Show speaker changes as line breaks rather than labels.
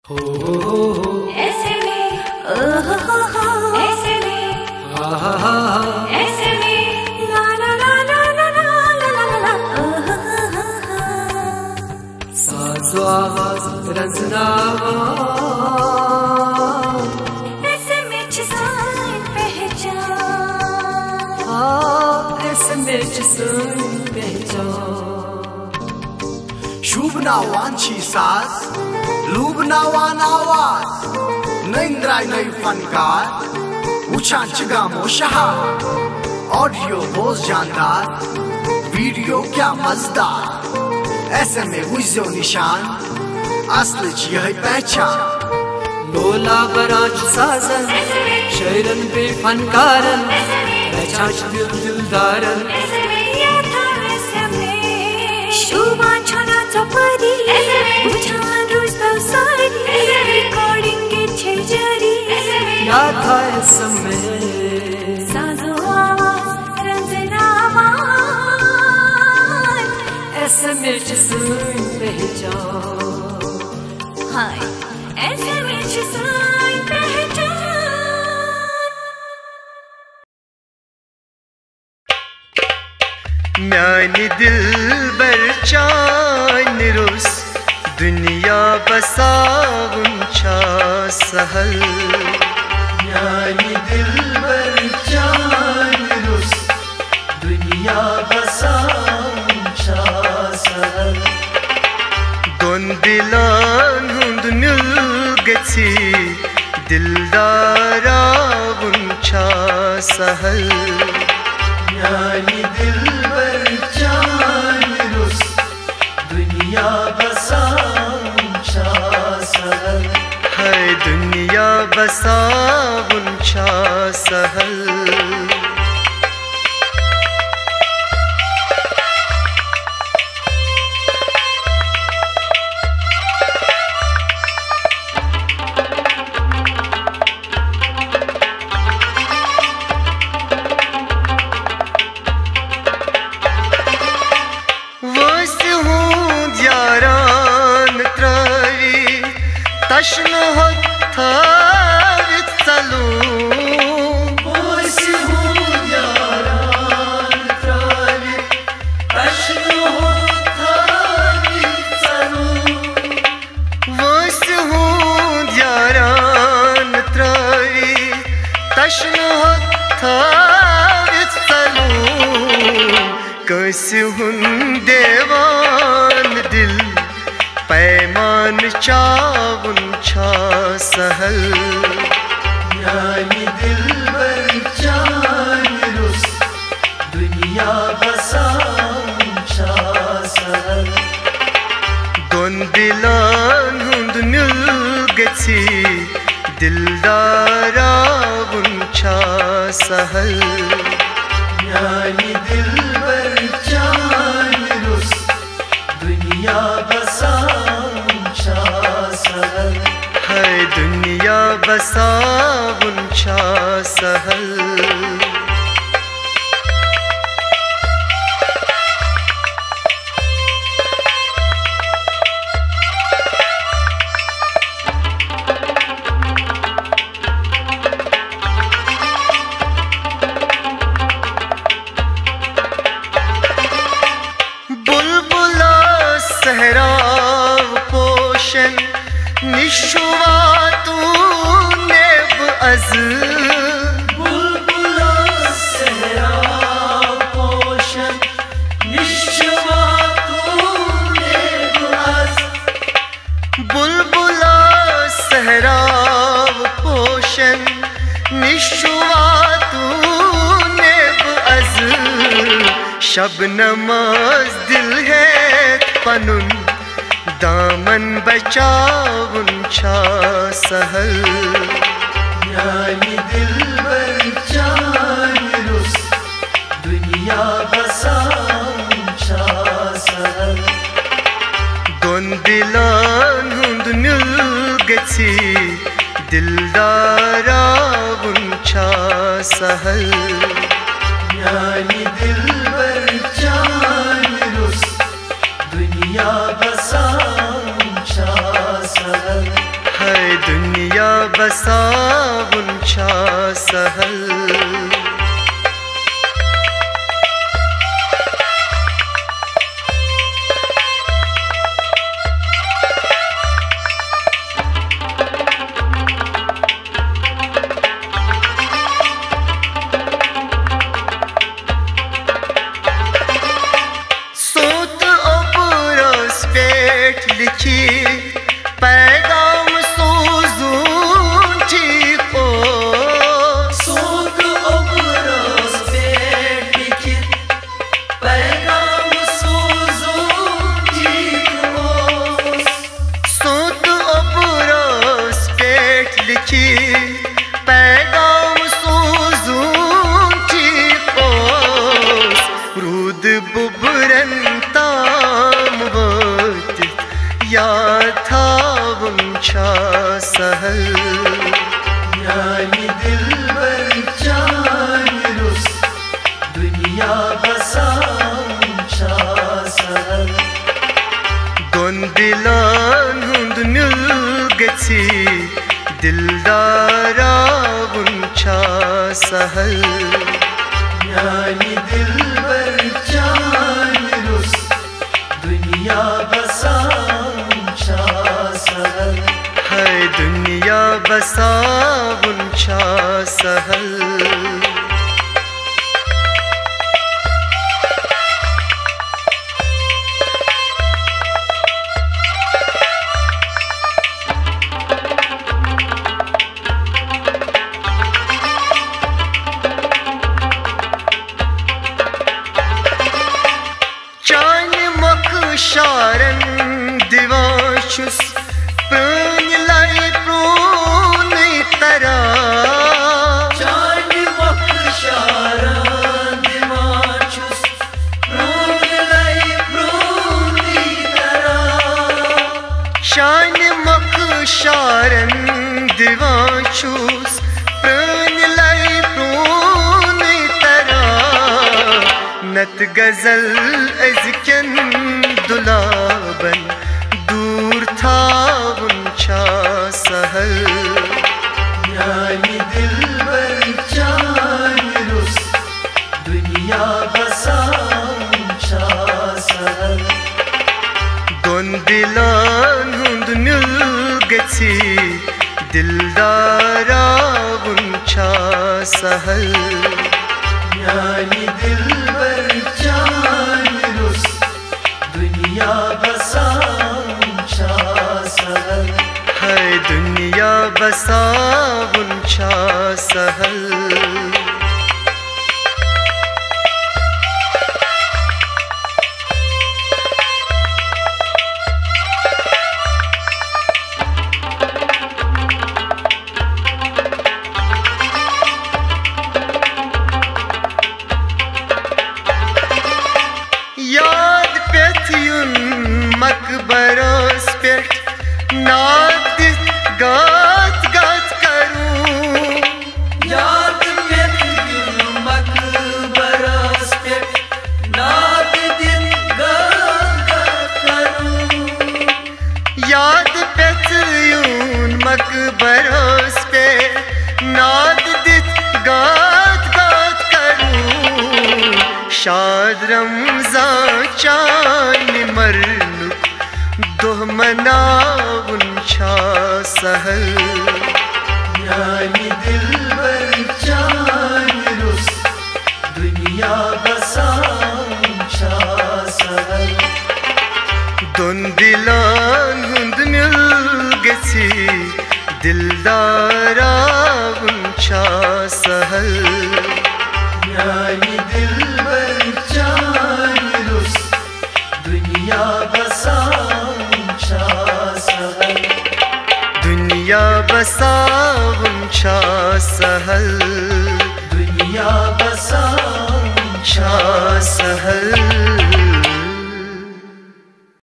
ऐसे में ऐसे में ऐसे में ला ला ला ला ला ला ला ला
साज़ो आवाज़ रज़नामा
ऐसे में जिसान पहचान
ऐसे में जिसान पहचान
शुभनावांची साज लुबनावान आवाज नैंद्राय नई फनकार उछान चिगामो शहा ऑडियो बहुत जानदार वीडियो क्या मजेदार ऐसे में विज़ो निशान असली यही पहचान
लोला बराच साजन शैरन पे फनकारन पहचान दिलदारन
शुभान छोना चपरी उछान रोज सारी रिकॉर्डिंग के छेजरी
याद था इस समय
साज़ो आवाज़ रज़नामा
ऐसे में जिसान पहचान
हाय ऐसे में जिसान पहचान
म्यानी दिलबर चान रोस दुनिया बसावुंचा सहल म्यानी दिलबर चान रोस दुनिया बसावुंचा सहल दोन दिलान हुंद मिलगची दिलदारावुंचा सहल म्यानी दिलबर चान रोस दुनिया बसावुंचा सहल है दुनिया बसावुंचा सहल तशन होत्थावित चालू वोस यारान त्रावित तशन होत्थावित चालू वोस यारान त्रावित तशन होत्थावित चालू कसी हुन देवान दिल पैमान चावुंचा सहल म्यानी दिलबर चान रोस दुनिया बसावुंचा सहल दोन दिलान हुंद मिलगची दिलदारावुंचा सहल म्यानी दिलबर चान रोस दुनिया बसावुंचा सहल है दुनिया बसावुंचा सहल बुलबुला सहराव पोशन निशुवा तू नेब अज बुलबुला सहराव पोशन निशुवा तू नेब अज बुलबुला सहराव पोशन निशुवा तू नेब अज शबनमाज दिल है पनुन दामन बचावुंचा सहल म्यानी दिलबर चान रोस दुनिया बसावुंचा सहल दोन दिलान हुंद मिलगची दिलदारावुंचा सहल म्यानी दिलबर चान रोस दुनिया बसावुंचा सहल दुनिया बसावुंचा सहल लिखी पैगाम सोजूं ठीक हो
सूत उबरस पेट लिखित पैगाम सोजूं ठीक हो
सूत उबरस पेट लिखी पैगाम सोजूं ठीक हो रूद बुबरन ताम या था वुंचा सहल
यानी दिलबर जान रुस दुनिया बसावुंचा सहल
दोन दिलान हुंद मिल गची दिलदारा वुंचा सहल
यानी दिलबर जान रुस दुनिया बसावुंचा सहल
है दुनिया बसावुंचा सहल शारन दिवाशुस प्राण लाई प्रोन तरा
चांद मख शारन दिवाशुस प्राण लाई प्रोन तरा
शान मख शारन दिवाशुस प्राण लाई प्रोन तरा नत गजल अज़कन दुलाबन दूर था वुंचा सहल
यानी दिलबर जान रुस दुनिया बसावुंचा सहल
दोन दिलान हुंद मिल गची दिलदारा वुंचा सहल
यानी दिलबर जान रुस दुनिया बसावुंचा सहल
है दुनिया बसावुंचा सहल याद पेथियुन मकबरस पेट नाद गात गात करूं
याद पेथियुन मकबरस पेट नाद दिन गात गात करूं
याद पेथियुन मकबरस पे नाद दित गात गात करूं शाद रमज़ान चान मरनुक दोह मनावुंचा सहल
यानी दिलबर जान रुस दुनिया बसावुंचा सहल
दोन दिलान हुंद मिल गची दिलदारा वुंचा सहल
यानी दिलबर जान रुस दुनिया बसावुंचा सहल
दुनिया बसावुंचा सहल
दुनिया बसावुंचा
सहल